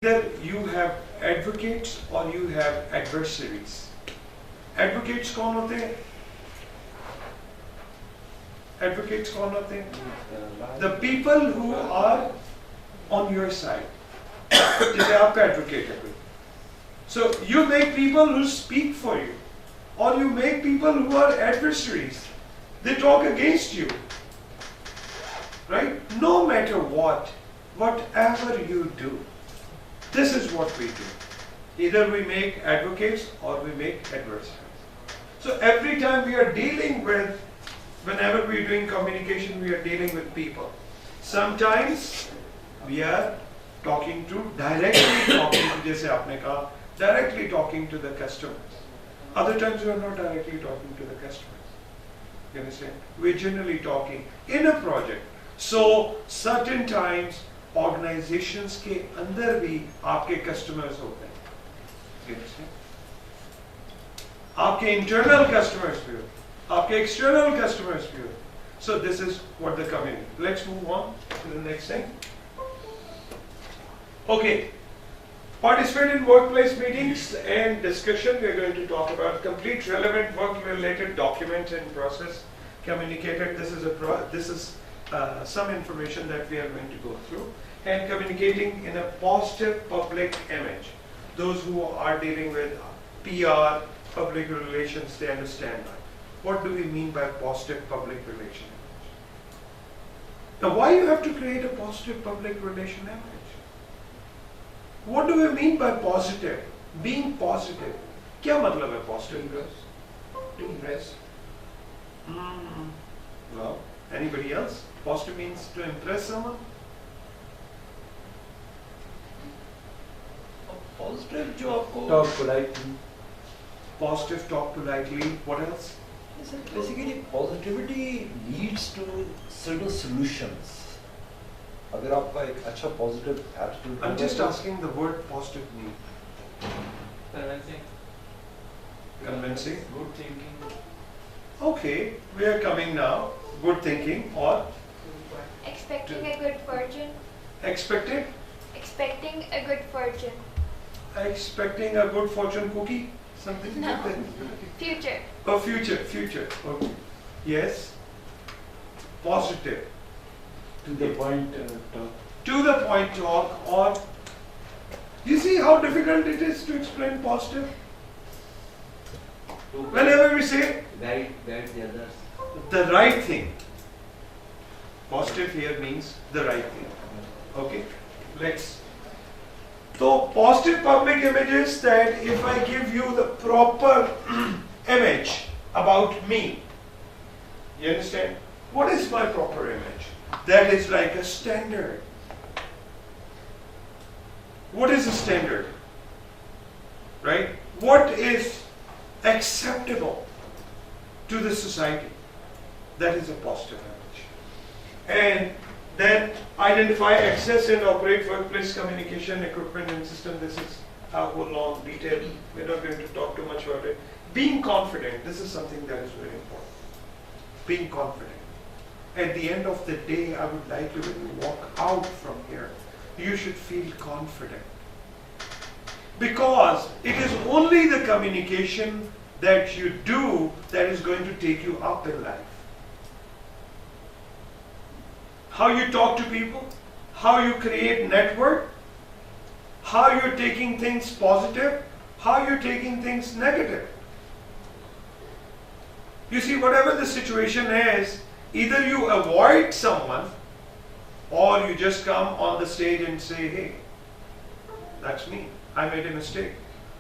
Either you have advocates or you have adversaries. Advocates कौन होते हैं? Advocates कौन होते हैं? The people who are on your side. जैसे आपका advocate है कोई. So you make people who speak for you, or you make people who are adversaries. They talk against you, right? No matter what, whatever you do, this is what we do. Either we make advocates or we make adversaries. So every time we are dealing with, whenever we are doing communication, we are dealing with people. Sometimes we are talking to, directly talking to, जैसे आपने कहा, directly talking to the customers. Other times we are not directly talking to the customers. You understand? We're generally talking in a project. So certain times organizations के अंदर भी आपके customers होते हैं. You understand? आपके internal customers भी होते, आपके external customers भी होते. So this is what the community. Let's move on to the next thing. Okay. Participate in workplace meetings and discussion. We are going to talk about complete relevant work-related documents and process communicated. This is some information that we are going to go through. And communicating in a positive public image. Those who are dealing with PR, public relations, they understand that. What do we mean by positive public relation image? Now, why you have to create a positive public relation image? What do we mean by positive? Being positive. क्या मतलब है positive? To impress. Well, anybody else? Positive means to impress someone. Positive जो आपको Talk politely. Positive, talk politely. What else? basically positivity leads to certain solutions. अगर आपका एक अच्छा positive attitude I'm just asking the word positive mean. Convincing. Convincing. Good thinking. Okay, we are coming now. Good thinking or Expecting a good fortune. expected? Expecting a good fortune. Expecting a good fortune cookie? Something No. like that? Future. Oh, future. Okay. Yes. Positive. To the point talk. To the point talk, or you see how difficult it is to explain positive? Whenever we say Guide the others. the right thing, positive here means the right thing. Okay, let's. So positive public image is that if I give you the proper image about me, you understand? What is my proper image? That is like a standard. What is a standard? Right? What is acceptable to the society? That is a positive image. And then identify, access and operate workplace communication equipment and system. This is a whole long detail. We're not going to talk too much about it. Being confident. This is something that is very important. Being confident. At the end of the day, I would like you, when you walk out from here, you should feel confident. Because it is only the communication that you do that is going to take you up in life. How you talk to people, how you create network, how you're taking things positive, how you're taking things negative. You see, whatever the situation is, either you avoid someone or you just come on the stage and say, hey, that's me, I made a mistake.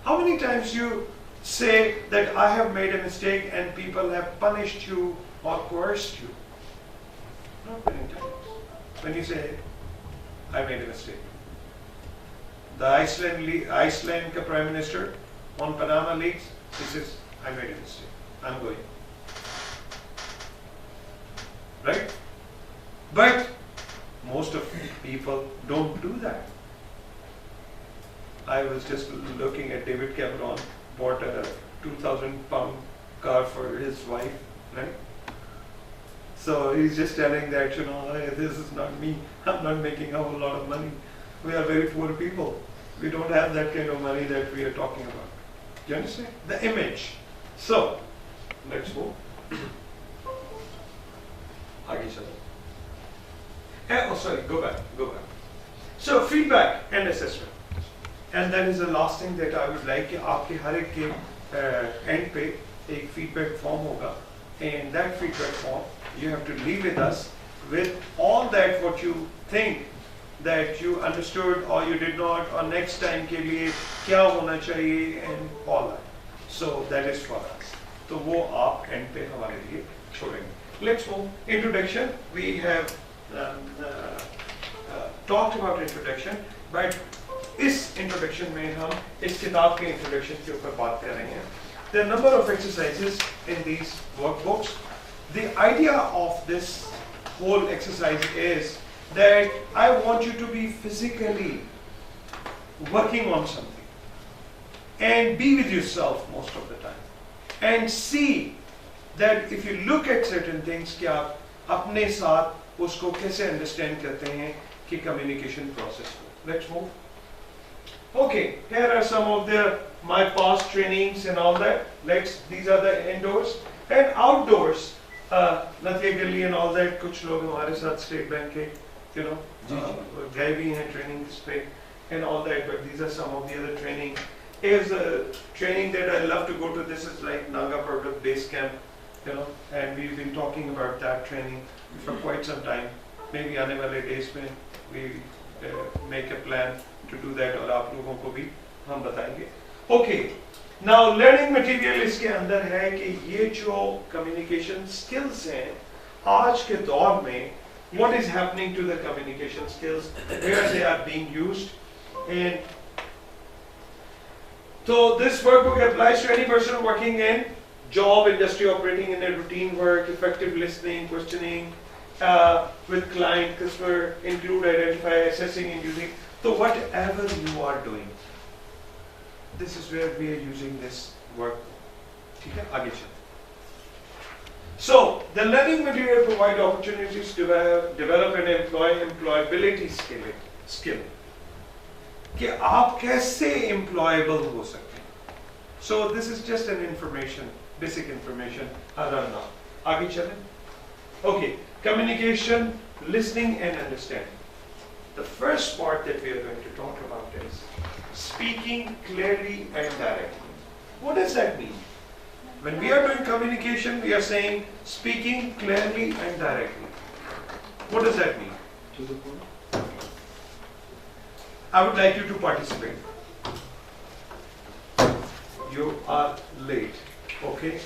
How many times you say that I have made a mistake and people have punished you or coerced you? Not many times. When you say, I made a mistake. The Iceland Prime Minister on Panama Leaks, he says, I made a mistake, I'm going. Right? But most of people don't do that. I was just looking at David Cameron bought a 2,000 pound car for his wife, right? So he's just telling that, hey, this is not me. I'm not making a whole lot of money. We are very poor people. We don't have that kind of money that we are talking about. Do you understand? The image. So, let's move. आगे चलो. Oh, sorry, go back. So, feedback and assessment. And that is the last thing that I would like कि आपके हर एक के end पे एक feedback form होगा. And that feedback form, you have to leave with us with all that what you think that you understood or you did not, or next time के लिए क्या होना चाहिए and all that. So that is for us. तो वो आप end पे हमारे लिए छोड़ेंगे. Let's move. Introduction. We have talked about introduction, but इस introduction में हम इस किताब के introduction के ऊपर बात कर रहे हैं. There are a number of exercises in these workbooks. The idea of this whole exercise is that I want you to be physically working on something and be with yourself most of the time and see that if you look at certain things कि आप अपने साथ उसको कैसे understand करते हैं कि communication process को. Let's move. Okay, here are some of my past trainings and all that. These are the indoors and outdoors. Natya Gilli and all that. कुछ लोग हमारे साथ State Bank के, you know, गए भी हैं trainings पे and all that. But these are some of the other training. Here's a training that I love to go to. This is like Nanga Parbat Base Camp, you know, and we've been talking about that training for quite some time. Maybe आने वाले days में we make a plan to do that और आप लोगों को भी हम बताएंगे. Okay, now learning material इसके अंदर है कि ये जो communication skills हैं आज के दौर में what is happening to the communication skills, where they are being used, and so this workbook applies to any person working in job, industry, operating in a routine work, effective listening, questioning with client, customer, include, identify, assessing, and using. So whatever you are doing, this is where we are using this workbook. ठीक है, आगे चलो. So the learning material provide opportunities to develop and employ employability skill. कि आप कैसे employable हो सकते हैं. So this is just an information, basic information. around now. आगे चलें. Okay, communication, listening and understanding. The first part that we are going to talk about is speaking clearly and directly. What does that mean? When we are doing communication, we are saying speaking clearly and directly. What does that mean? To the point. I would like you to participate. You are late, okay?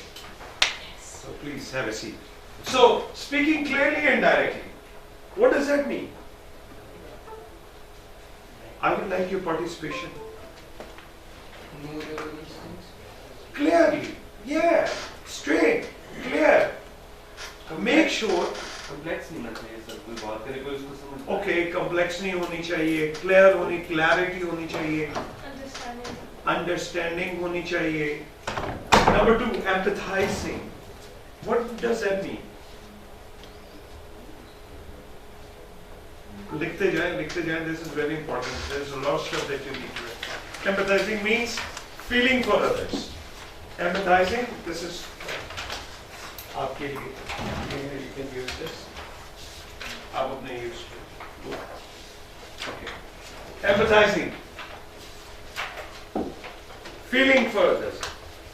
So please have a seat. So, speaking clearly and directly. What does that mean? I would like your participation. Clearly, yeah, straight, clear. Make sure. Complex नहीं होना चाहिए sir, कोई बात करे कोई उसको समझ. Okay, complex नहीं होनी चाहिए, clear होनी, clarity होनी चाहिए, understanding होनी चाहिए. Number 2, empathizing. What does that mean? लिखते जाएं. This is very important. There is a lot of stuff that you need to read. Empathizing means feeling for others. Empathizing, this is आपके लिए. You can use this. आप अपने use करो. Okay. Empathizing. Feeling for others.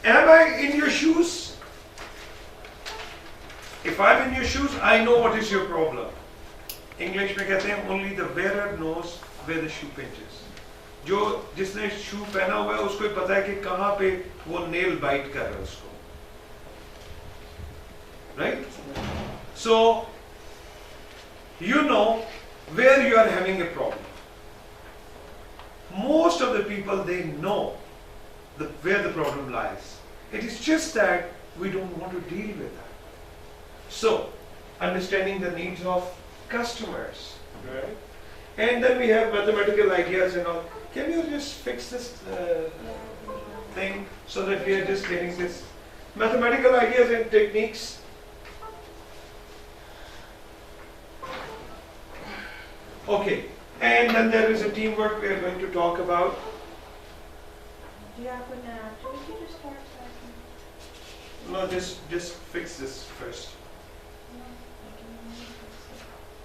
Am I in your shoes? If I'm in your shoes, I know what is your problem. English में कहते हैं only the wearer knows where the shoe pinches. जो जिसने shoe पहना हुआ है उसको ही पता है कि कहाँ पे वो nail bite कर रहा है उसको. Right? So, you know where you are having a problem. Most of the people, they know where the problem lies. It is just that we don't want to deal with that. So, understanding the needs of customers, right? And then we have mathematical ideas and all. Can you just fix this thing so that we are just getting this mathematical ideas and techniques? Okay, and then there is a teamwork we are going to talk about. Do you have an activity to start cycling? No, just fix this first. No, I can only fix it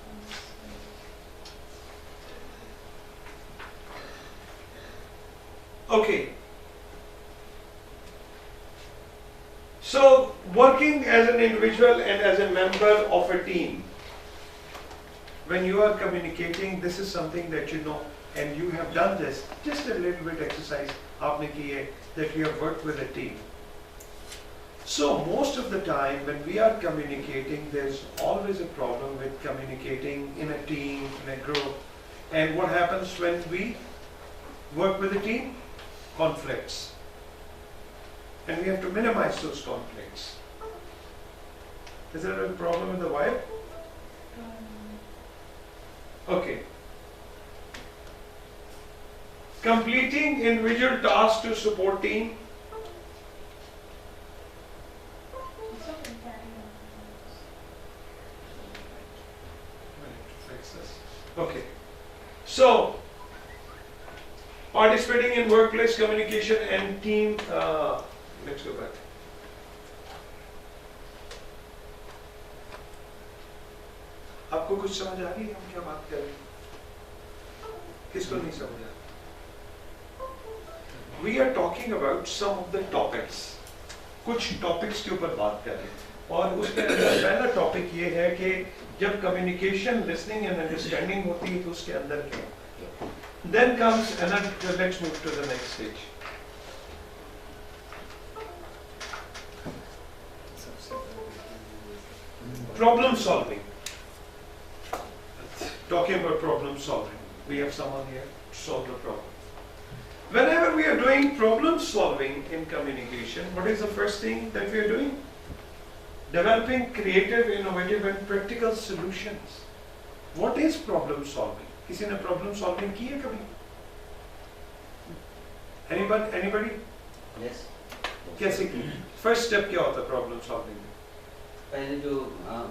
on this side. Okay. So, working as an individual and as a member of a team, when you are communicating, this is something that you know, and you have done this, just a little bit exercise, aapne ki hai, that you have worked with a team. So, most of the time when we are communicating, there's always a problem with communicating in a team, in a group. And what happens when we work with a team? Conflicts. And we have to minimize those conflicts. Is there a problem with the wire? Okay. Completing individual tasks to support team. It's okay, carry on. Fix this. Okay. So, participating in workplace communication and team. Let's go back. आपको कुछ समझ आ रही है हम क्या बात कर रहे हैं? किसको नहीं समझ आ रहा? We are talking about some of the topics. कुछ topics के ऊपर बात कर रहे हैं और उसमें पहला टॉपिक ये है कि जब communication, listening and understanding होती है तो उसके अंदर क्या होता है? Then comes another. Let's move to the next stage. Problem solving. Talking about problem solving. We have someone here to solve the problem. Whenever we are doing problem solving in communication, what is the first thing that we are doing? Developing creative, innovative and practical solutions. What is problem solving? किसी ने problem solving की है कभी? Anybody? Yes. कैसे की? First step क्या होता है problem solving में? पहले जो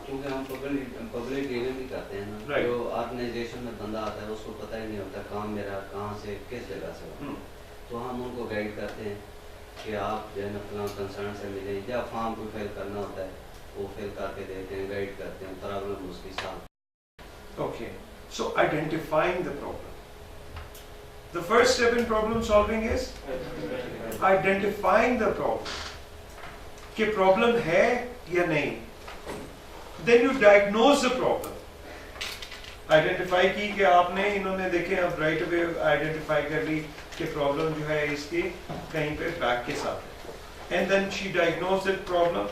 क्योंकि हम पब्लिक डिलीवरी भी करते हैं ना, Right. जो ऑर्गेनाइजेशन में बंदा आता है उसको पता ही नहीं होता काम मेरा कहाँ से किस जगह से होता है। तो हम उनको गाइड करते हैं कि आप जो है ना फलां कंसर्न से मिलें या फॉर्म को फिल करना होता है वो फिल करके देते हैं, गाइड करते हैं, प्रॉब्लम उसके साथ। Okay, so identifying the problem. The first step in problem solving is identifying the problem. कि problem है या नहीं. Then you diagnose the problem. Identify की कि आपने इन्होंने देखे अब right away identify कर ली कि problem जो है इसके कहीं पे back के साथ है. And then she diagnosed that problem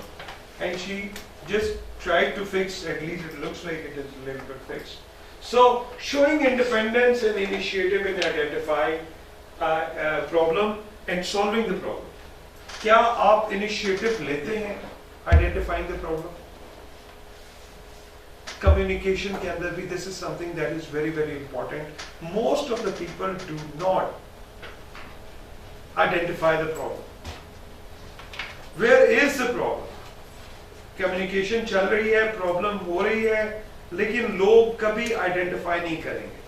and she just tried to fix, at least it looks like it is a little bit fixed. So, showing independence and initiative in identifying problem and solving the problem. क्या आप initiative लेते हैं identifying the problem? Communication के अंदर भी this is something that is very very important. Most of the people do not identify the problem. Where is the problem? Communication चल रही है, problem हो रही है, लेकिन लोग कभी identify नहीं करेंगे.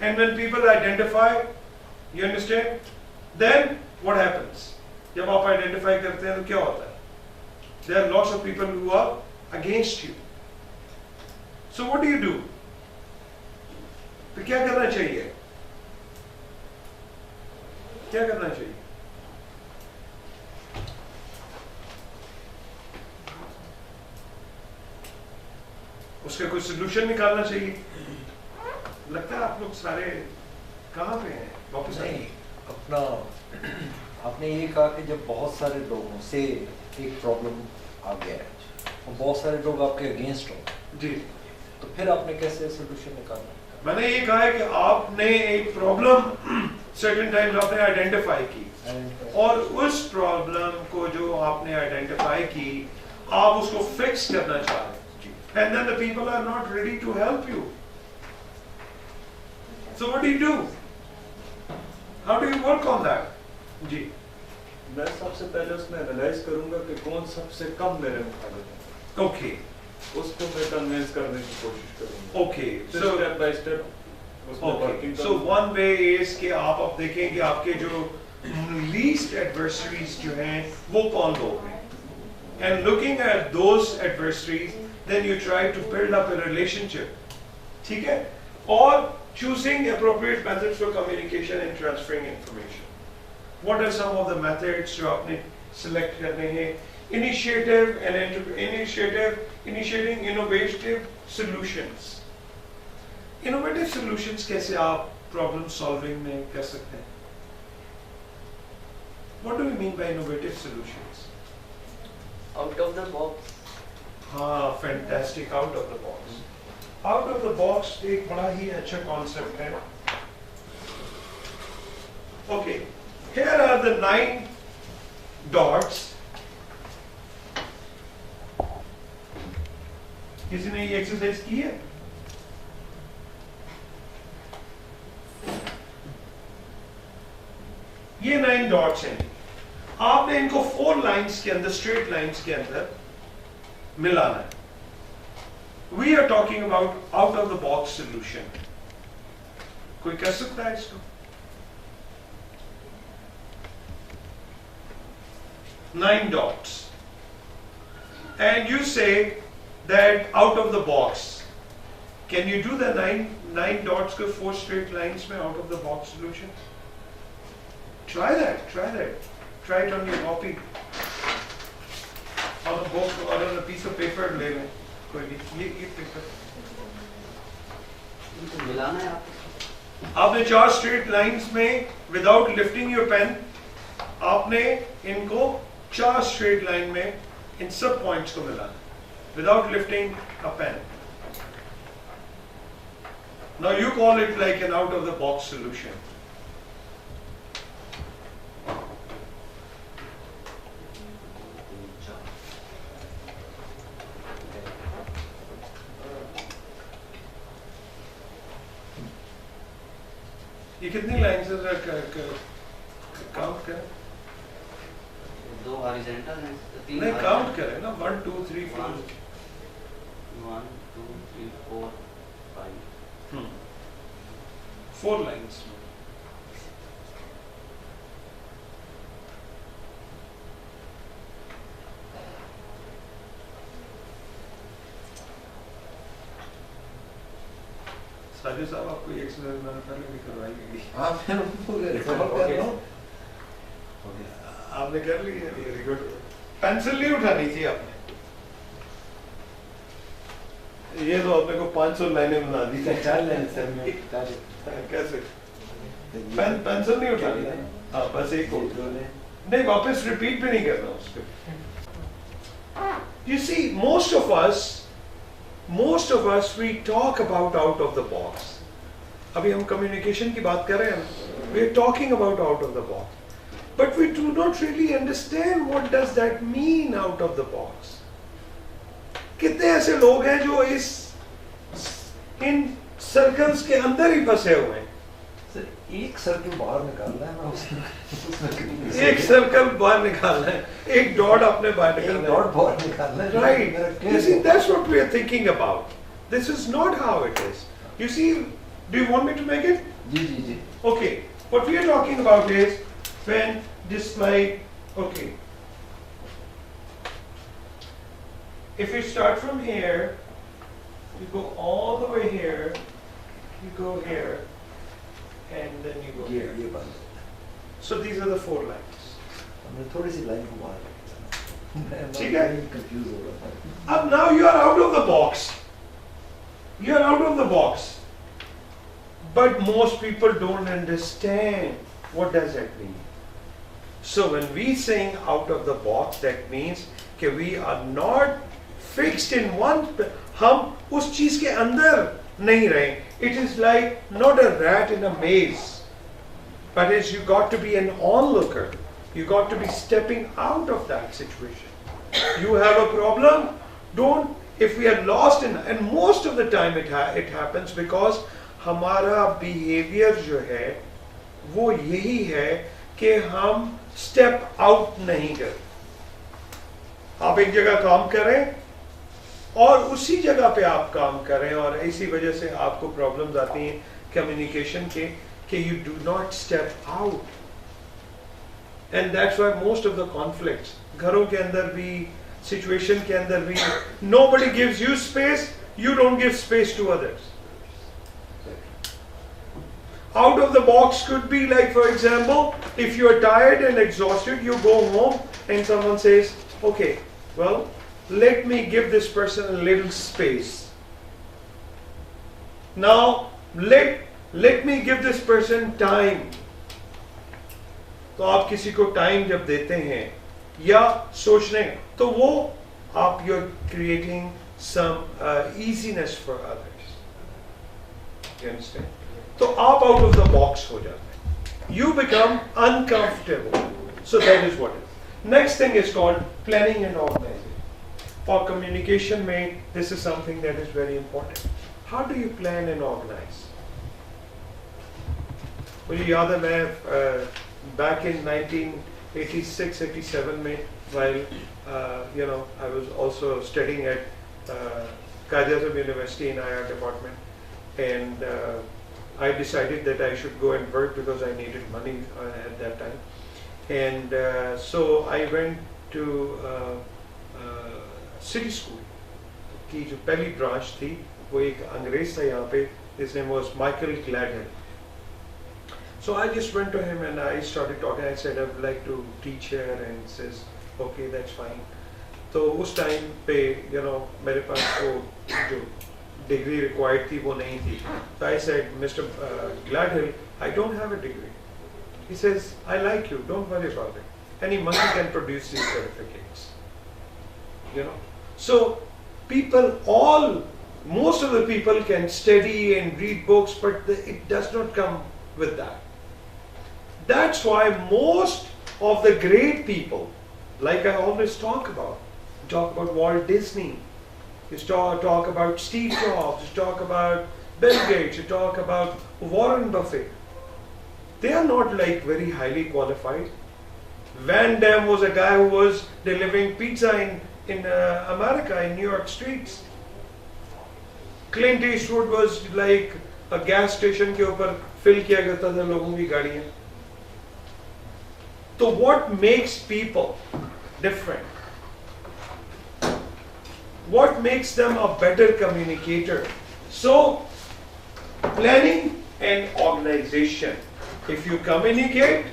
And when people identify, you understand? Then what happens? जब आप identify करते हैं तो क्या होता है? There are lots of people who are against you. So what do? तो क्या करना चाहिए? क्या करना चाहिए? उसका कोई सोल्यूशन निकालना चाहिए. लगता है आप लोग सारे कहाँ पे हैं? वापस नहीं, आइए. अपना आपने ये कहा कि जब बहुत सारे लोगों से एक प्रॉब्लम आ गया है और बहुत सारे लोग आपके अगेंस्ट हो, जी. तो फिर आपने कैसे सोल्यूशन निकालना? मैंने ये कहा है कि आपने एक प्रॉब्लम सर्टेन टाइम्स आपने आइडेंटिफाई की और उस प्रॉब्लम को जो आपने आइडेंटिफाई की आप उसको फिक्स करना चाह रहे हैं. And then the people are not ready to help you. So what do? How do you work on that? जी. मैं सबसे पहले उसमें एनालाइज करूंगा कि कौन सबसे कम मेरे मुताबिक है. Okay. उसको मैं कन्विंस करने की कोशिश करूंगा. Okay. So So step by step उसमें Okay, working so one way is कि आप अब देखें कि आपके जो least adversaries जो हैं वो कौन लोग हैं, and looking at those adversaries then you try to build up a relationship, ठीक है, और choosing appropriate methods for communication and transferring information. What are some of the methods जो आपने select करने हैं? Initiating innovative solutions. Innovative solutions कैसे आप problem solving में कर सकते हैं? What do we mean by innovative solutions? Out of the box. हाँ, fantastic, out of the box. Out of the box एक बड़ा ही अच्छा concept है. Okay, here are the 9 dots. किसी ने ये एक्सरसाइज की है? ये 9 डॉट्स हैं. आपने इनको 4 लाइंस के अंदर, स्ट्रेट लाइंस के अंदर मिलाना है. We are talking about out of the box solution. कोई कर सकता है इसको? 9 dots. And you say that out of the box. Can you do the 9 dots को 4 straight lines में out of the box solution? Try that. Try it on your copy. On a book or on a piece of paper ले लें. कोई नहीं. ये paper. इनको मिलाना है आपने 4 straight lines में without lifting your pen, आपने इनको 4 straight line में इन सब points को मिलाना without lifting a pen. Now you call it like an out of the box solution. ये कितनी लाइन्स है? काउंट करें. 2 हॉरिजॉन्टल हैं, 3 नहीं, काउंट करें ना. 1 2 3 4. 1 2 3 4 5. 4 लाइन्स. साजिद साहब, आपको ये एक्सरसाइज मैंने पहले भी करवाई गई. आप फिर उनको रिकॉर्ड कर लो. आपने कर ली है. Very good. पेंसिल नहीं उठानी थी आपने. ये तो आपने को 500 लाइनें बना दी. 4 लाइन सर में कैसे? पेंसिल नहीं उठानी है. हाँ, बस एक हो. नहीं, वापस रिपीट भी नहीं करना उसको. You see, most of us we talk about out of the box. अभी हम communication की बात कर रहे हैं. We are talking about out of the box, but we do not really understand what does that mean out of the box. कितने ऐसे लोग हैं जो इन सर्कल्स के अंदर ही फंसे हुए हैं. सर, एक सर्कल बाहर निकालना है ना उसमें. एक सर्कल बाहर निकालना है. एक डॉट आपने बाहर एक निकालना डॉट है. बाहर निकालना है. Right. You see, that's what we are thinking about. This is not how it is. You see, do you want me to make it? Ji. Okay. What we are talking about is when display. Okay. If you start from here, you go all the way here, you go here, and then you go here. ये बात. So these are the 4 lines. हमने थोड़ी सी line को बाहर रखा. ठीक है? Confuse हो रहा था. Now you are out of the box. You are out of the box. But most people don't understand what does that mean. So when we saying out of the box, that means कि we are not fixed in one. हम उस चीज के अंदर नहीं रहे. It is like not a rat in a maze, but is you got to be an onlooker. You got to be stepping out of that situation. You have a problem. Don't. If we are lost in, and most of the time it happens because हमारा behavior जो है वो यही है कि हम step out नहीं करते. आप एक जगह काम करें और उसी जगह पे आप काम करें और इसी वजह से आपको प्रॉब्लम्स आती हैं communication ke you do not step out. And that's why most of the conflicts, घरों के अंदर भी, situation के अंदर भी, nobody gives you space, you don't give space to others. Out of the box could be like, for example, if you are tired and exhausted, you go home and someone says, okay, well, let me give this person a little space. Now, let me give this person time. तो आप किसी को time जब देते हैं या सोचने, तो वो आप you're creating some easiness for others. You understand? तो आप out of the box हो जाते हैं. You become uncomfortable. So that is what it is. Next thing is called planning and organizing. For communication में, this is something that is very important. How do you plan and organize? मुझे याद है मैं back in 1986-87 में, while I was also studying at Qadir University in IR department, and I decided that I should go and work because I needed money at that time. And so I went to city school की जो पहली branch थी वो एक अंग्रेज था यहाँ पे, his name was Michael Gladhill. So I just went to him and I started talking. I said I would like to teach here, and he says okay, that's fine. तो उस टाइम पे मेरे पास वो जो degree required थी वो नहीं थी. So I said, Mr. Gladhill, I don't have a degree. He says, I like you, don't worry about it. Any monkey can produce these certificates. So most of the people can study and read books, but it does not come with that. That's why most of the great people, like I always talk about Walt Disney, you talk about Steve Jobs, you talk about Bill Gates, you talk about Warren Buffett. They are not like very highly qualified. Van Damme was a guy who was delivering pizza in America, in New York streets. Clint Eastwood was like a gas station के ऊपर fill किया करता था लोगों की गाड़ियाँ. So what makes people different? What makes them a better communicator? So planning and organization. If you communicate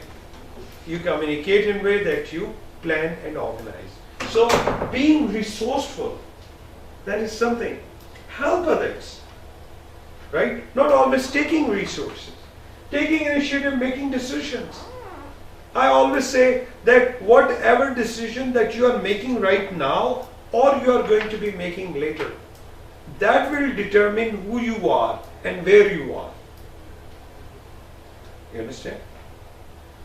in a way that you plan and organize. So being resourceful, that is something. Help others, right? Not always taking resources. Taking initiative, making decisions. I always say that whatever decision that you are making right now or you are going to be making later, that will determine who you are and where you are. You understand?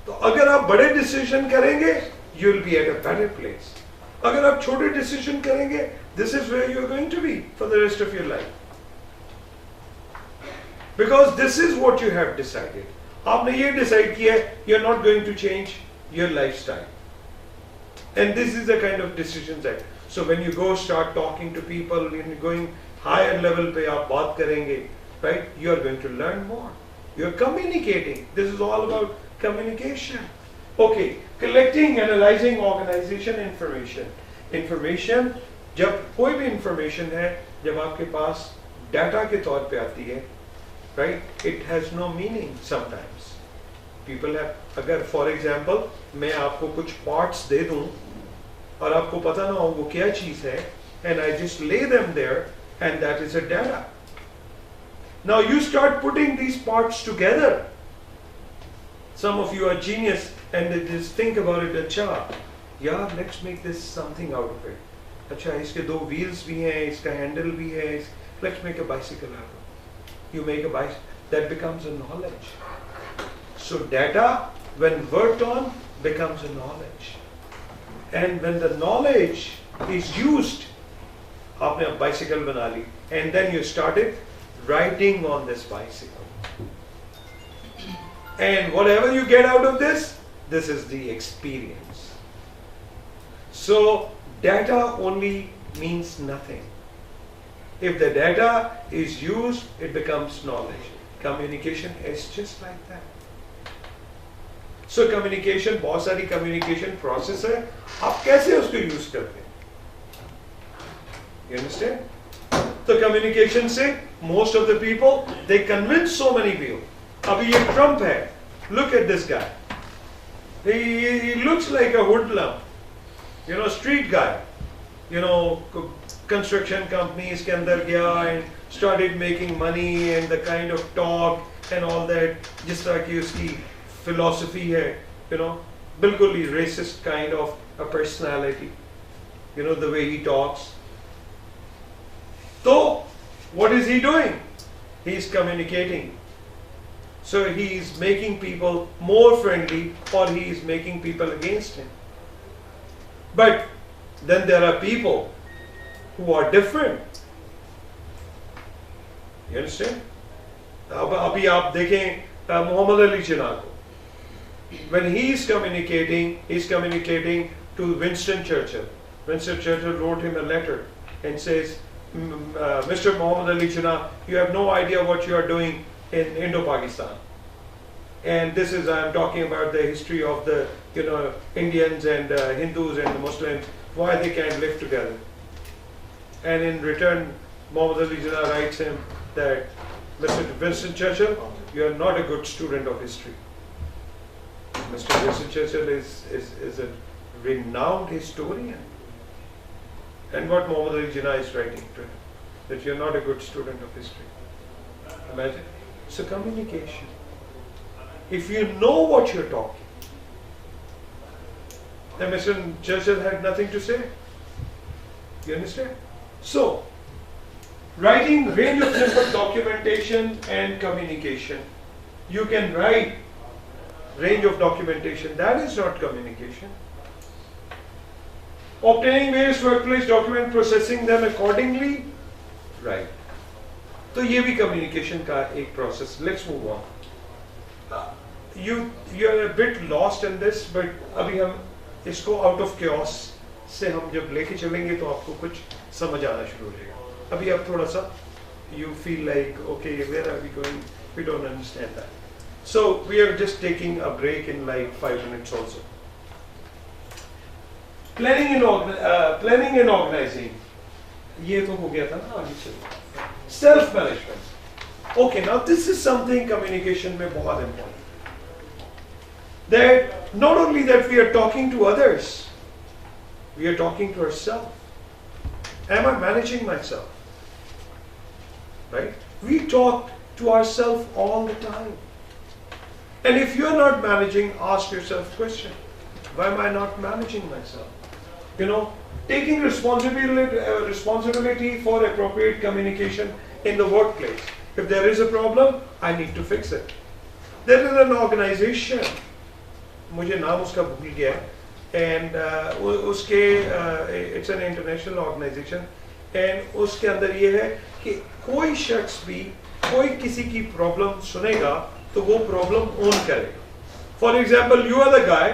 तो अगर आप बड़े decision करेंगे, you will be at a better place. अगर आप छोटे decision करेंगे, this is where you are going to be for the rest of your life. Because this is what you have decided. आपने ये decide किया है, you are not going to change your lifestyle. And this is the kind of decisions that. So when you go start talking to people, when you're going higher level पे आप बात करेंगे, right? You are going to learn more. You are communicating. This is all about communication. Okay, collecting, analyzing, organization, information. Information, जब कोई भी information है, जब आपके पास data के तौर पे आती है, right? It has no meaning sometimes. People have, अगर for example, मैं आपको कुछ parts दे दूं, और आपको पता ना हो वो क्या चीज है, and I just lay them there, and that is a data. Now you start putting these parts together. Some of you are genius and they just think about it. अच्छा, यार, let's make this something out of it. अच्छा, इसके दो wheels भी हैं, इसका handle भी है. Let's make a bicycle out of it. You make a bicycle. That becomes a knowledge. So data, when worked on, becomes a knowledge. And when the knowledge is used, आपने a bicycle बना ली, and then you started riding on this bicycle. And whatever you get out of this is the experience. So data only means nothing. If the data is used, it becomes knowledge. Communication is just like that. So communication, बहुत सारी communication process है, आप कैसे उसको use करते हैं? You understand? तो communication से most of the people they convince so many people. अभी ये Trump है, look at this guy. He looks like a hoodlum, you know, street guy. You know, construction companies के अंदर गया and started making money and the kind of talk and all that, जिस तरह की उसकी philosophy है, you know, बिल्कुल ही racist kind of a personality, you know, the way he talks. So, what is he doing? He is communicating. So he is making people more friendly, or he is making people against him. But then there are people who are different. You understand? अब अभी आप देखें मोहम्मद अली जिन्ना को. When he is communicating to Winston Churchill. Winston Churchill wrote him a letter and says, Mr. Mohammed Ali Jinnah, you have no idea what you are doing in Indo-Pakistan. And this is, I am talking about the history of the, you know, Indians and Hindus and the Muslims, why they can't live together. And in return, Mohammed Ali Jinnah writes him that, Mr. Winston Churchill, you are not a good student of history. Mr. Winston Churchill is a renowned historian. And what Mohammed Ali Jinnah is writing to him, that you are not a good student of history. Imagine. So communication. If you know what you're talking, then Mr. Churchill had nothing to say. You understand? So, writing range of simple documentation and communication. You can write range of documentation. That is not communication. Obtaining various workplace document, processing them accordingly. Right. तो ये भी communication का एक process. Let's move on. You are a bit lost in this, but अभी हम इसको out of chaos से हम जब लेके चलेंगे तो आपको कुछ समझ आना शुरू हो जाएगा. अभी आप थोड़ा सा you feel like okay, where are we going? We don't understand that. So we are just taking a break in like 5 minutes also. Planning and organizing. ये तो हो गया था ना आगे चलो. Self management. Okay, now this is something communication में बहुत important. That not only that we are talking to others, we are talking to ourselves. Am I managing myself? Right? We talk to ourselves all the time. And if you are not managing, ask yourself the question, why am I not managing myself? You know, taking responsibility for appropriate communication in the workplace. If there is a problem, I need to fix it. There is an organization, मुझे नाम उसका भूल गया, and it's an international organization, and उसके अंदर ये है कि कोई शख्स भी कोई किसी की प्रॉब्लम सुनेगा तो वो प्रॉब्लम ओन करेगा. For example, you are the guy,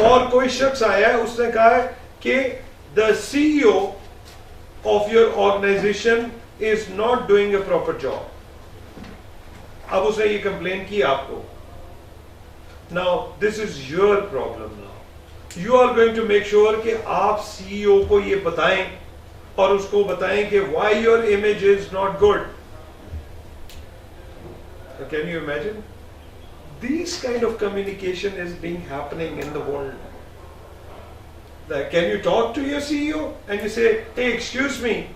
और कोई शख्स आया है, उसने कहा है कि the CEO of your organization is not doing a proper job. अब उसने ये कंप्लेन की आपको. Now this is your problem now. You are going to make sure कि आप CEO को ये बताएं और उसको बताएं कि why your image is not good. Can you imagine? This kind of communication is being happening in the world. Like, can you talk to your CEO and you say, hey, excuse me,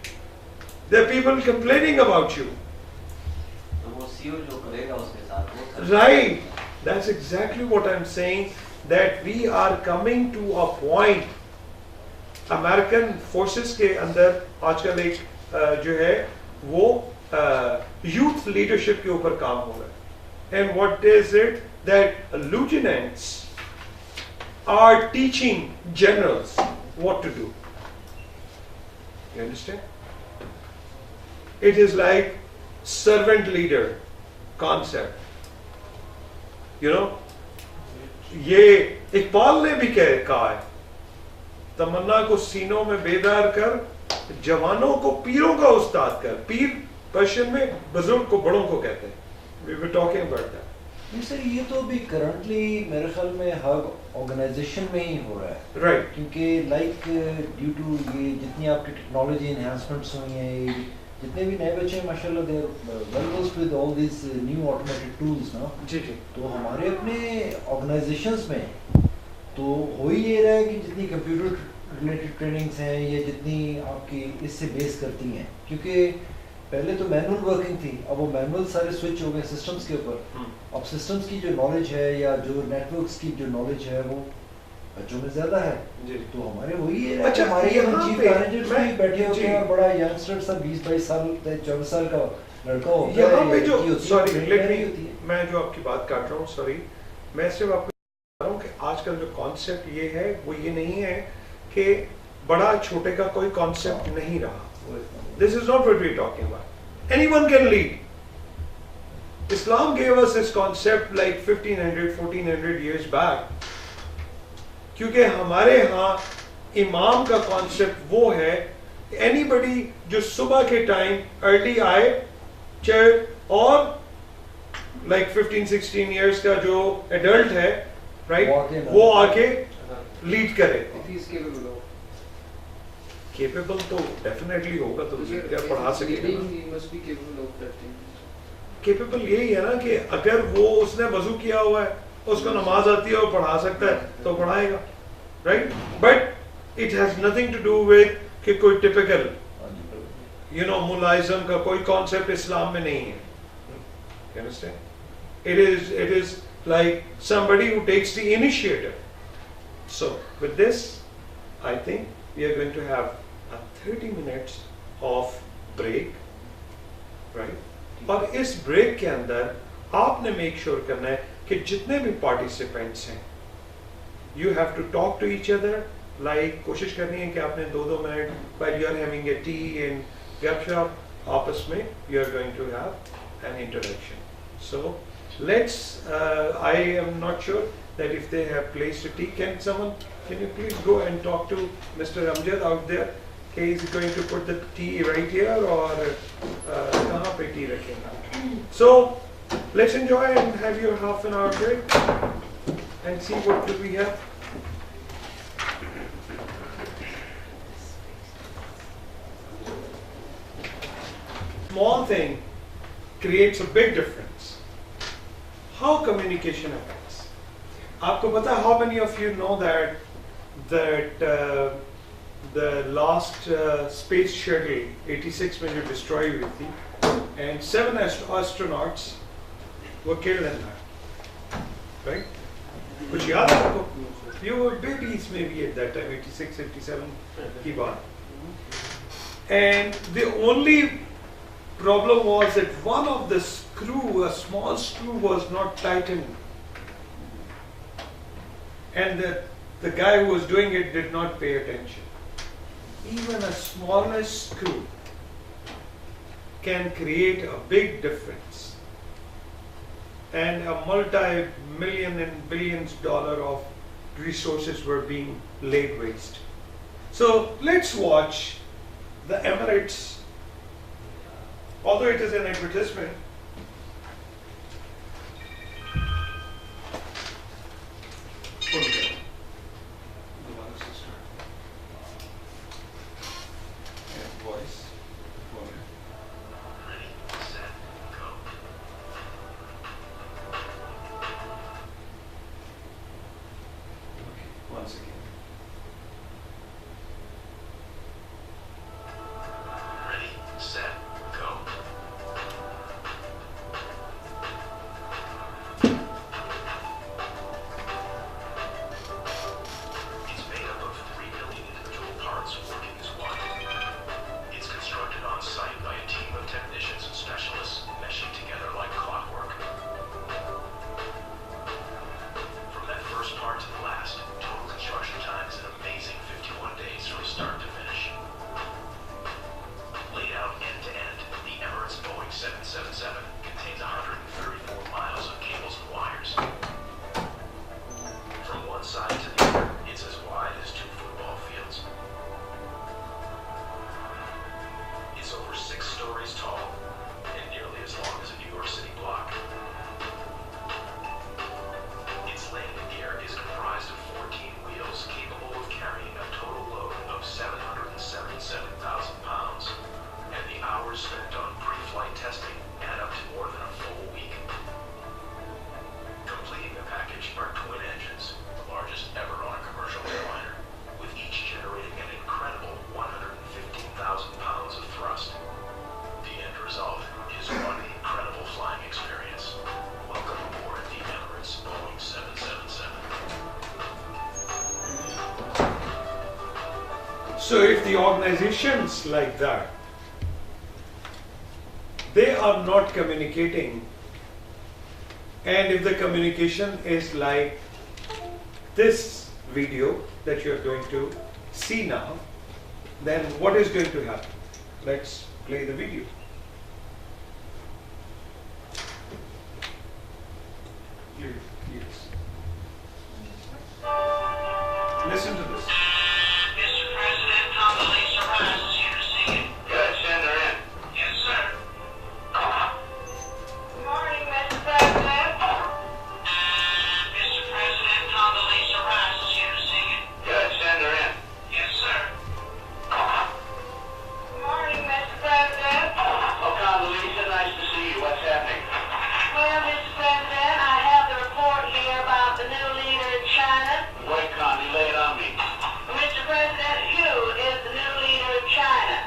there are people complaining about you. तो वो CEO जो करेगा उसके साथ वो Right. That's exactly what I'm saying, that we are coming to a point. American forces के अंदर आजकल एक जो है वो youth leadership के ऊपर काम हो रहा है. And what is it? That lieutenants are teaching generals what to do. You understand? It is like servant leader concept. You know, ये इकबाल ने भी कहा है, तमन्ना को सीनों में बेदार कर, जवानों को पीरों का उस्ताद कर. पीर पर्शियन में बुजुर्ग को बड़ों को कहते हैं. We were talking about that. नहीं सर, ये तो अभी करंटली मेरे ख्याल में हर ऑर्गेनाइजेशन में ही हो रहा है, Right. क्योंकि लाइक ड्यू टू ये जितनी आपकी टेक्नोलॉजी एनहांसमेंट्स हुई हैं, ये जितने भी नए बच्चे हैं माशाल्लाह they well versed with all this new automated tools ना, जी जी. तो हमारे अपने ऑर्गेनाइजेशंस में तो हो ही ये रहा है कि जितनी कंप्यूटर रिलेटेड ट्रेनिंग्स हैं या जितनी आपकी इससे बेस करती हैं, क्योंकि पहले तो मैनुअल वर्किंग थी, अब वो मैनुअल सारे स्विच हो गए सिस्टम्स के ऊपर. अब सिस्टम्स की जो नॉलेज है या जो नेटवर्क्स की जो नॉलेज है वो बच्चों में ज्यादा है. जी. तो हमारे वही है अच्छा, हमारे यहाँ चीफ पे मैनेजर्स भी मैं- बैठे होते जी। हैं और बड़ा यंगस्टर सा 20-22 साल 24 साल का लड़का होता है यहाँ पे या जो लड़की होती है, सॉरी ट्रेनिंग लेट करनी मी, होती है. मैं जो आपकी बात काट रहा हूँ, सॉरी, मैं सिर्फ आपको बता रहा हूँ कि आजकल जो कॉन्सेप्ट ये है वो ये नहीं है कि बड़ा छोटे का कोई कॉन्सेप्ट नहीं रहा. This is not what we're talking about. Anyone can lead. Islam gave us this concept like 1500, 1400 years back. क्योंकि हमारे यहाँ इमाम का कॉन्सेप्ट वो है, anybody जो सुबह के टाइम अर्ली आए, चाहे और like 15-16 years का जो एडल्ट है, right, वो आके लीड करे. केपेबल तो डेफिनेटली होगा, तो पढ़ा सकेगा. केपेबल यही है ना कि अगर वो उसने वजू किया हुआ है, उसको नमाज आती है और पढ़ा सकता है तो पढ़ाएगा, right. But it has nothing to do with कि कोई टिपिकल मुलाइज्म का कोई कॉन्सेप्ट इस्लाम में नहीं है. You understand? It is like somebody who takes the initiative. So with this, I think we are going to have a 30 minutes of break, right? और इस break के अंदर आपने मेक श्योर करना है कि जितने भी पार्टिसिपेंट्स हैं, you have to talk to each other. Like कोशिश करनी है कि आपने 2-2 minute while you are having a tea and गपशप आपस में you are going to have an introduction. So let's, I am not sure that if they have placed a tea, can you please go and talk to Mr. Amjad out there? Okay, is he going to put the tea right here or kahan pe tea rakhega? So let's enjoy and have your half an hour break and see what do we have. Small thing creates a big difference. How communication affects. आपको पता है, how many of you know that the last space shuttle 86 में जो destroy हुई थी and 7 astronauts were killed in that, right? कुछ याद है आपको? You were babies maybe at that time, 86, 87 की बात. And the only problem was that one of the screw, a small screw, was not tightened. And the guy who was doing it did not pay attention. Even a smallest screw can create a big difference. And a multi-million and billions dollar of resources were being laid waste. So let's watch the Emirates, although it is an advertisement. Once again. Ready, set, go. It's made up of 3 million individual parts working as one. It's constructed on site by a team of technicians and specialists meshing together like clockwork. From that first part to the last, total construction time is an amazing 51 days from start to finish. Laid out end to end, the Emirates Boeing 777 contains 134 miles of cables and wires. From one side to the other, it's as wide as 2 football fields. It's over 6 stories tall and nearly as long as a New York City block. So if the organizations like that, they are not communicating, and if the communication is like this video that you're going to see now, then what is going to happen? Let's play the video. Here, yes. Listen to this. Mr. President, Condoleezza Rice is here to see you. Good, send her in. Yes, sir. Good morning, Mr. President. Mr. President, Condoleezza Rice is here to see you. Good, send her in. Yes, sir. Good morning, Mr. President. Oh, Condoleezza, nice to see you. What's happening? Well, Mr. President, I have the report here about the new leader in China. Wait, Condi, lay it on me. Mr. President, Hu is the new leader of China.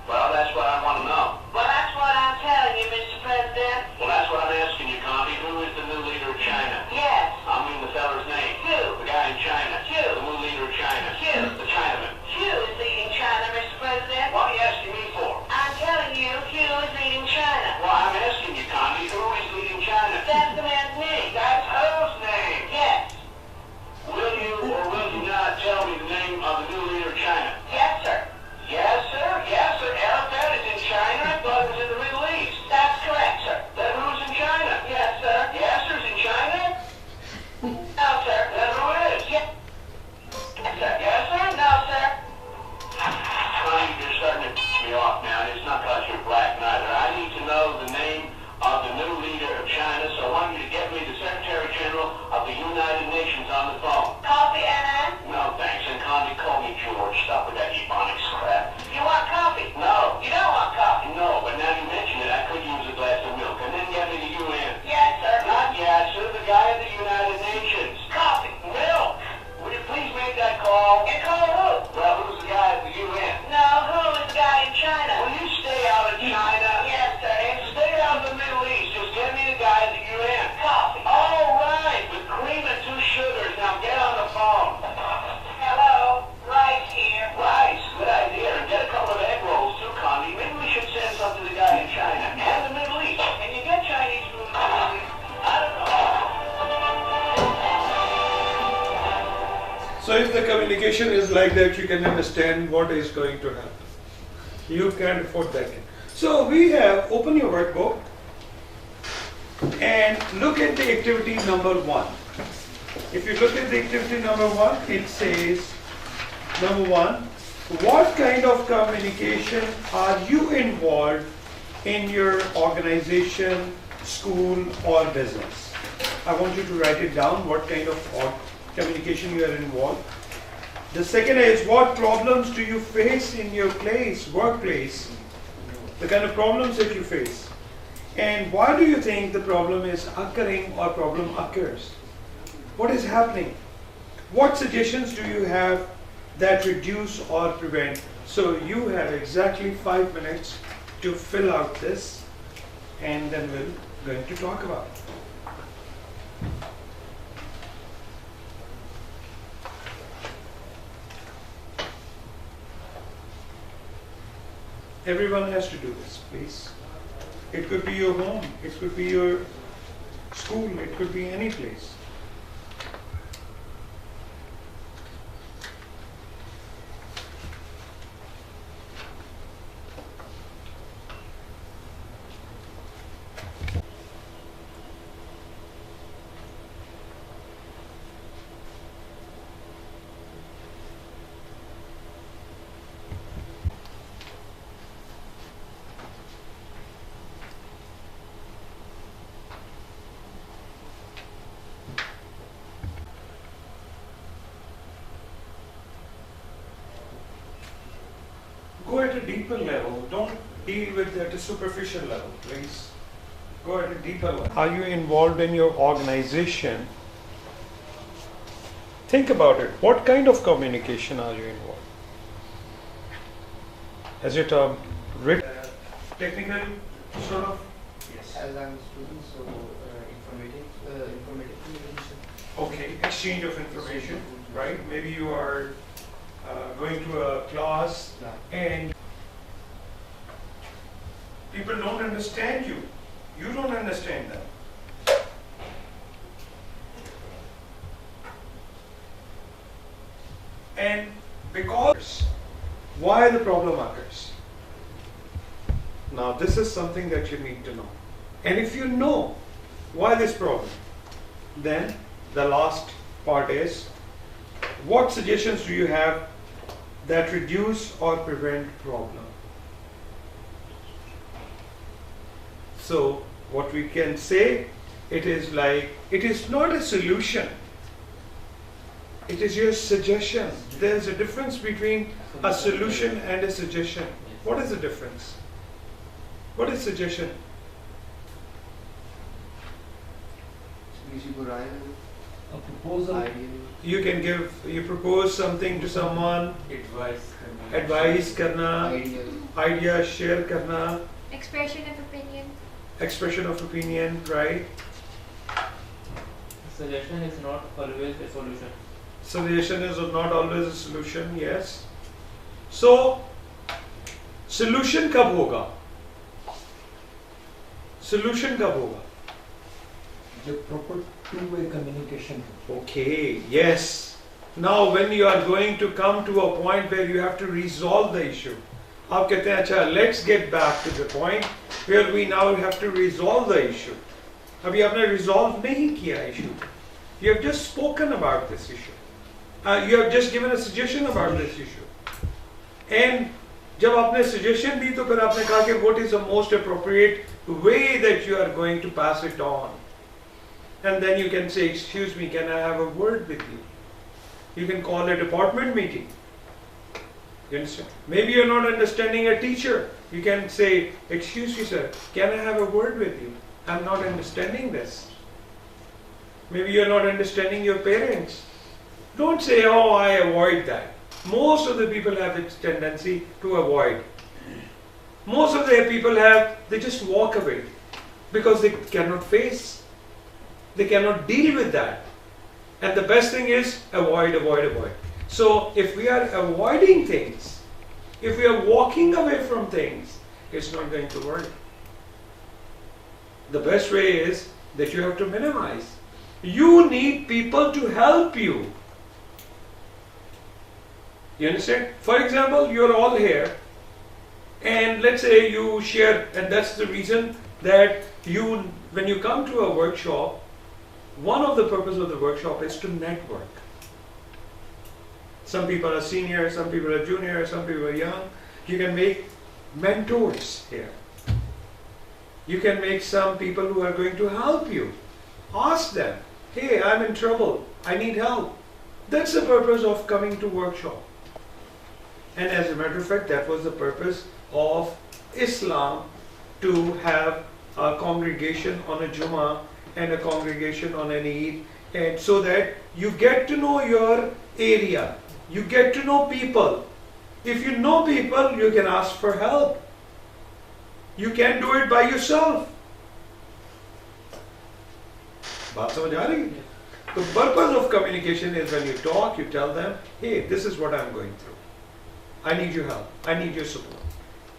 Well, that's what I want to know. Well, that's what I'm telling you, Mr. President. Well, that's what I'm asking you, Condi. Who is the new leader of China? Yes. I mean the feller's name. Hu. The guy in China. Hu. The new leader of China. Hu. The Chinaman. Hu is leading China, Mr. President. What are you asking me for? I'm telling you, Hu is leading China. Well, I'm asking you, Condi, who is leading China? That's the man's name. That's whose name? Yes. Will you or will you not tell me the name of the new leader of China? Yes, sir. Yes, sir. Yes, sir. Arifeen is in China. I thought it was in the Middle East. That's correct, sir. Then who's in China? Yes, sir. Yes, sir's in China? No, sir. Then who is? Yes, sir. Yes, sir. No, sir. Honey, you're starting to piss me off now. It's not because you're black neither. I need to know the name of the new leader of China, so I want you to get me the Secretary General of the United Nations on the phone. Coffee, Anna? No, thanks. And Condi, call me George. Stop with that ebonics crap. You want coffee? No. You don't want coffee? No, but now you mention it, I could use a glass of milk. And then get me the UN. Yes, sir. Not yet, sir. The guy at the United Nations. Coffee. Milk. Will you please make that call? And call who? Well, who's the guy at the UN? No, who is the guy in China? Will you stay out of China? Yes, sir. And stay out of the Middle East. Just get me the guy at the UN. Coffee. All right. With cream and 2 sugars. Now get on the phone. Hello. Rice here. Rice. Good idea. And get a couple of egg rolls too, Condi. Maybe we should send some to the guy in China and the Middle East. Can you get Chinese food in the Middle East? I don't know. So if the communication is like that, you can understand what is going to happen. You can't afford that. So we have, open your workbook and look at the activity number 1. If you look at the activity number 1, it says, number 1, what kind of communication are you involved in your organization, school or business? I want you to write it down, what kind of communication you are involved. The second is, what problems do you face in your workplace, the kind of problems that you face, and why do you think the problem is occurring or problem occurs? What is happening? What suggestions do you have that reduce or prevent? So you have exactly 5 minutes to fill out this, and then we're going to talk about it. Everyone has to do this, please. It could be your home, it could be your school, it could be any place. Go at a deeper level. Don't deal with it at a superficial level, please. Go at a deeper level. Are you involved in your organization? Think about it. What kind of communication are you involved? Is it a written, technical sort of? Yes. As I'm a student, so informative communication. Okay, exchange of information, right? Maybe you are going to a class and people don't understand you. You don't understand them. And because why the problem occurs? Now this is something that you need to know. And if you know why this problem, then the last part is, what suggestions do you have that reduce or prevent problem? So what we can say, it is like, it is not a solution. It is your suggestion. There is a difference between a solution and a suggestion. What is the difference? What is suggestion? A proposal. You can give, you propose something to someone, advice karna, idea share karna, Expression of opinion. expression of opinion, right? Suggestion is not always a solution. Suggestion is not always a solution, yes. So, solution कब होगा? Solution कब होगा? The proper two-way communication. Okay, yes. Now when you are going to come to a point where you have to resolve the issue, आप कहते हैं अच्छा, let's get back to the point where we now have to resolve the issue. अभी आपने resolve नहीं किया issue. You have just spoken about this issue. You have just given a suggestion about this issue. And जब आपने suggestion दी तो फिर आपने कहा कि what is the most appropriate way that you are going to pass it on. And then you can say, excuse me, can I have a word with you? You can call a department meeting. You understand? Maybe you're not understanding a teacher. You can say, excuse me sir, can I have a word with you? I'm not understanding this. Maybe you're not understanding your parents. Don't say, oh, I avoid that. Most of the people have this tendency to avoid. Most of the people have, they just walk away because they cannot face. They cannot deal with that. And the best thing is avoid, avoid, avoid. So if we are avoiding things, if we are walking away from things, it's not going to work. The best way is that you have to minimize. You need people to help you. You understand? For example, you're all here and let's say you share, and that's the reason that you, when you come to a workshop, one of the purposes of the workshop is to network. Some people are senior, some people are junior, some people are young. You can make mentors here. You can make some people who are going to help you. Ask them, hey, I'm in trouble, I need help. That's the purpose of coming to workshop. And as a matter of fact, that was the purpose of Islam, to have a congregation on a Jummah and a congregation on an Eid, and so that you get to know your area, you get to know people. If you know people, you can ask for help. You can't do it by yourself. बात समझ आ रही है? The purpose of communication is when you talk, you tell them, hey, this is what I'm going through. I need your help. I need your support.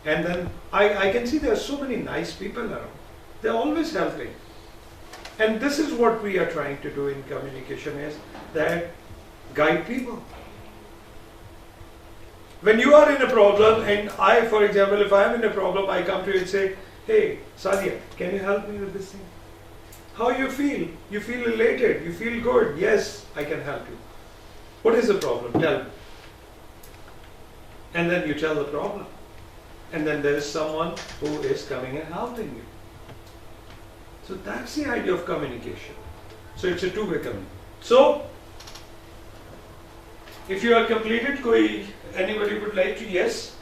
And then I can see there are so many nice people around. They're always helping. And this is what we are trying to do in communication, is that guide people. When you are in a problem, and I, for example, if I am in a problem, I come to you and say, hey, Sadia, can you help me with this thing? How you feel? You feel elated? You feel good? Yes, I can help you. What is the problem? Tell me. And then you tell the problem. And then there is someone who is coming and helping you. So that's the idea of communication. So it's a two-way communication. So, if you are completed, anybody would like to, yes?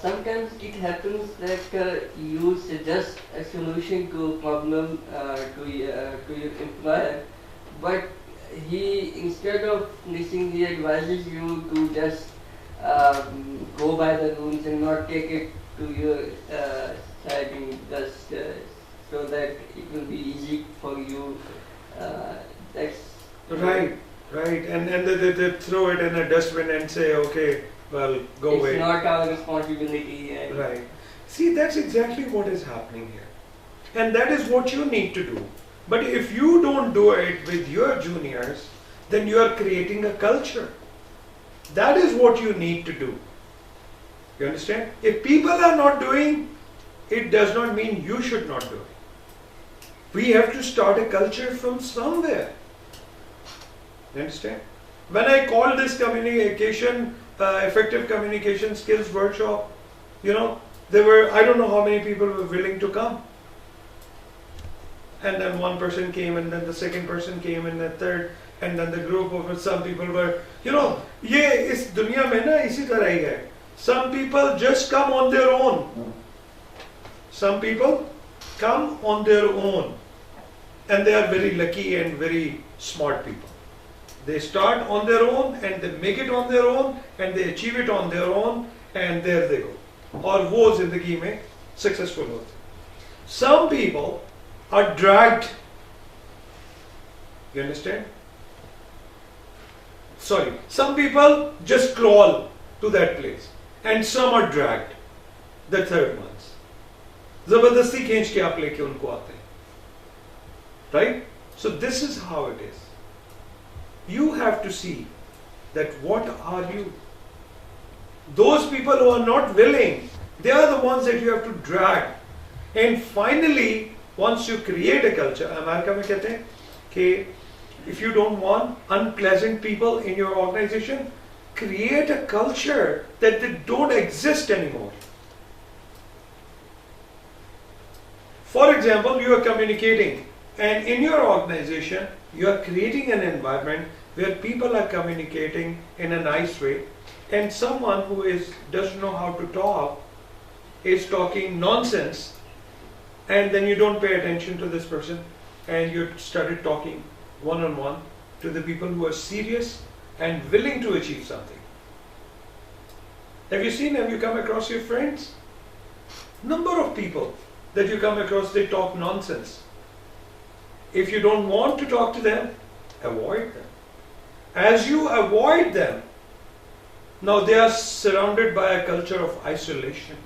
Sometimes it happens that you suggest a solution to a problem to your employer, but he, instead of listening, he advises you to just go by the rules and not take it to your side, and just so that it will be easy for you. That's Right, right? And then they throw it in a dustbin and say, okay, well, go It's away. not our responsibility. And Right. See, that's exactly what is happening here. And that is what you need to do. But if you don't do it with your juniors, then you are creating a culture. That is what you need to do. You understand? If people are not doing, it does not mean you should not do it. We have to start a culture from somewhere. You understand? When I called this communication, effective communication skills workshop, there were, I don't know how many people were willing to come. And then one person came, and then the second person came, and the third, and then the group of some people were, ये इस दुनिया में ना इसी तरह ही है. Some people just come on their own. Some people come on their own. And they are very lucky and very smart people. They start on their own and they make it on their own and they achieve it on their own and there they go. और वो जिंदगी में successful होते. Some people are dragged. You understand? Sorry. Some people just crawl to that place and some are dragged. The third ones. जबरदस्ती खींच के आप लेके उनको आते हैं. Right? So this is how it is. You have to see that what are you? Those people who are not willing, they are the ones that you have to drag. And finally, once you create a culture, America में कहते हैं कि if you don't want unpleasant people in your organization, create a culture that they don't exist anymore. For example, you are communicating, and in your organization, you are creating an environment where people are communicating in a nice way, and someone who doesn't know how to talk is talking nonsense, and then you don't pay attention to this person, and you started talking one-on-one to the people who are serious and willing to achieve something. Have you come across your friends? Number of people that you come across, they talk nonsense. If you don't want to talk to them, avoid them. As you avoid them, now they are surrounded by a culture of isolation.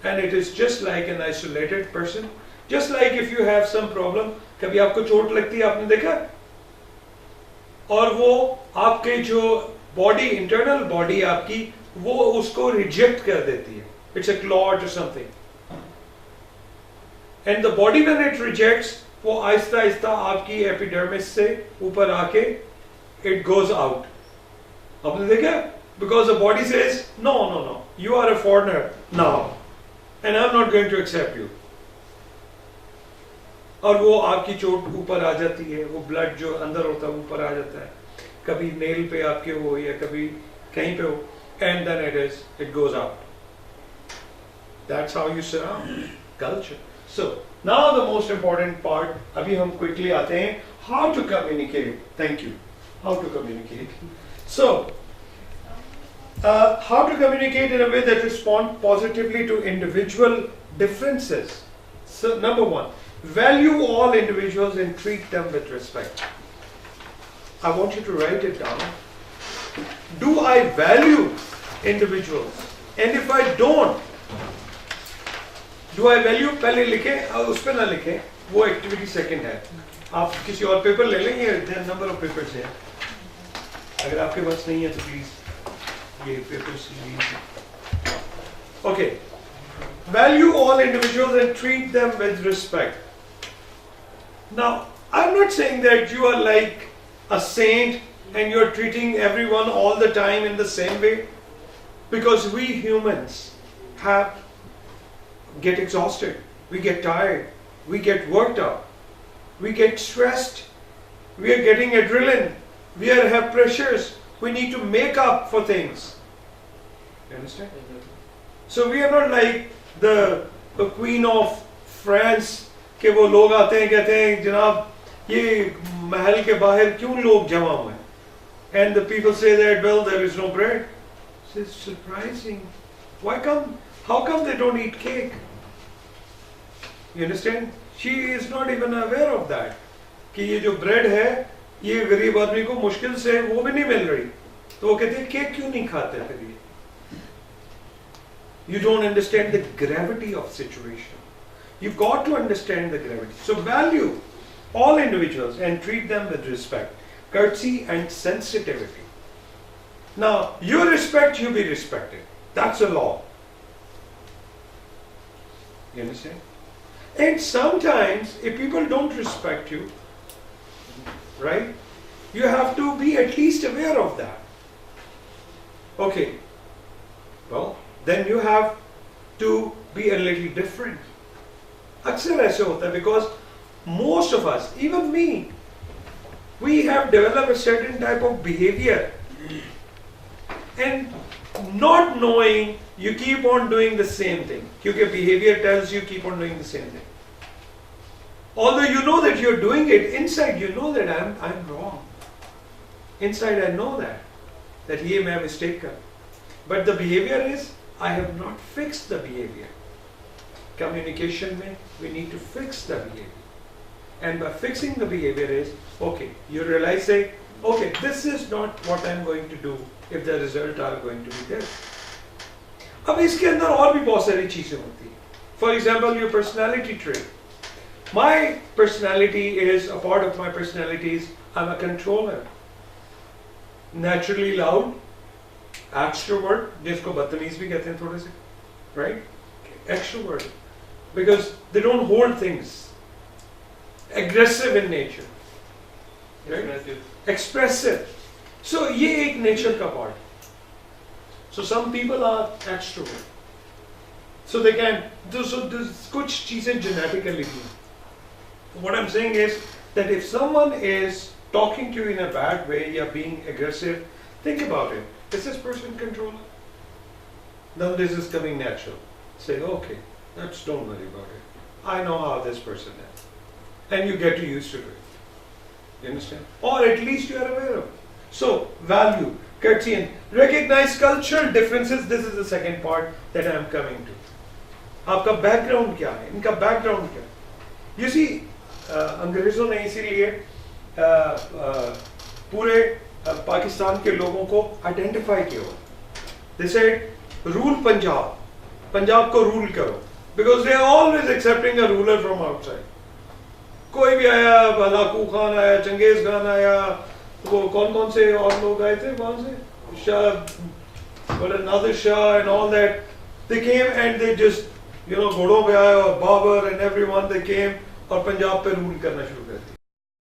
And it is just like an isolated person. Just like if you have some problem, कभी आपको चोट लगती है, आपने देखा? और वो आपके जो body, internal body आपकी, वो उसको reject कर देती है. It's a clot or something. And the body when it rejects, वो आहिस्ता आहिस्ता आपकी epidermis से ऊपर आके it goes out. आपने देखा? Because the body says, no, you are a foreigner now, and I'm not going to accept you. और वो आपकी चोट ऊपर आ जाती है, वो ब्लड जो अंदर होता है ऊपर आ जाता है, कभी नेल पे आपके हो या कभी कहीं पे हो, and then it goes out. That's how you surround culture. So now the most important part, अभी हम quickly आते हैं, how to communicate. Thank you. How to communicate. So how to communicate in a way that responds positively to individual differences. So number one, value all individuals and treat them with respect. I want you to write it down. Do I value individuals? And if I don't, do I value? पहले लिखें, उस पे ना लिखें, वो activity second है. आप किसी और पेपर ले लेंगे, देयर नंबर ऑफ पेपर्स हैं. अगर आपके पास नहीं है तो प्लीज ये पेपर्स लीजिए. Okay. Value all individuals and treat them with respect. Now, I'm not saying that you are like a saint and you're treating everyone all the time in the same way, because we humans get exhausted, we get tired, we get worked up, we get stressed, we are getting adrenaline, we have pressures, we need to make up for things. You understand? So we are not like the Queen of France, कि वो लोग आते हैं कहते हैं जनाब ये महल के बाहर क्यों लोग जमा हुए हैं, and the people say that, well, there is no bread. It's surprising. How come they don't eat cake? You understand? She is not even aware of that, कि ये जो bread है ये गरीब आदमी को मुश्किल से वो भी नहीं मिल रही, तो वो कहते हैं केक क्यों नहीं खाते फिर ये? You don't understand the gravity of situation. You've got to understand the gravity. So value all individuals and treat them with respect, courtesy and sensitivity. Now, you respect, you be respected. That's a law. You understand? And sometimes, if people don't respect you, right, you have to be at least aware of that. Okay, well, then you have to be a little different. अक्सर ऐसे होता है, because most of us, even me, we have developed a certain type of behavior, and not knowing, you keep on doing the same thing. क्योंकि behavior tells you keep on doing the same thing. Although you know that you're doing it, inside you know that I'm wrong. Inside I know that ये मैं mistake कर. But the behavior is, I have not fixed the behavior. Communication में, we need to fix the behavior. And by fixing the behavior is, okay, you realize, say, okay, this is not what I'm going to do if the result are going to be this. अब इसके अंदर और भी बहुत सारी चीजें होती हैं. For example, your personality trait. My personality is, a part of my personality is, I'm a controller. Naturally loud, extrovert, जिसको बदतमीज भी कहते हैं थोड़े से, right? Extrovert, because they don't hold things. Aggressive in nature, right? Expressive. So ये एक nature का part. So some people are extrovert. So they can. So there's कुछ चीजें genetically भी. What I'm saying is that if someone is talking to you in a bad way, you're being aggressive, think about it. Is this person controller? Now this is coming natural. Say, okay, don't worry about it. I know how this person is. And you get used to it. You understand? Or at least you are aware of it. So, value, courtesy, and recognize cultural differences. This is the second part that I am coming to. आपका background क्या है? इनका background क्या है? You see, अंग्रेजों ने इसीलिए पूरे पाकिस्तान के लोगों को आइडेंटिफाई किया. They said, rule Punjab. Punjab को रूल करो. Because they are always accepting a ruler from outside. कोई भी आया, हलाकू खान आया, चंगेज खान आया, वो कौन से और लोग आए थे, कौन से Shah, Nadir Shah and all that. They came and they just, घोड़ों पे आए, और Babar and everyone, they came और पंजाब पे रूल करना शुरू कर दिया.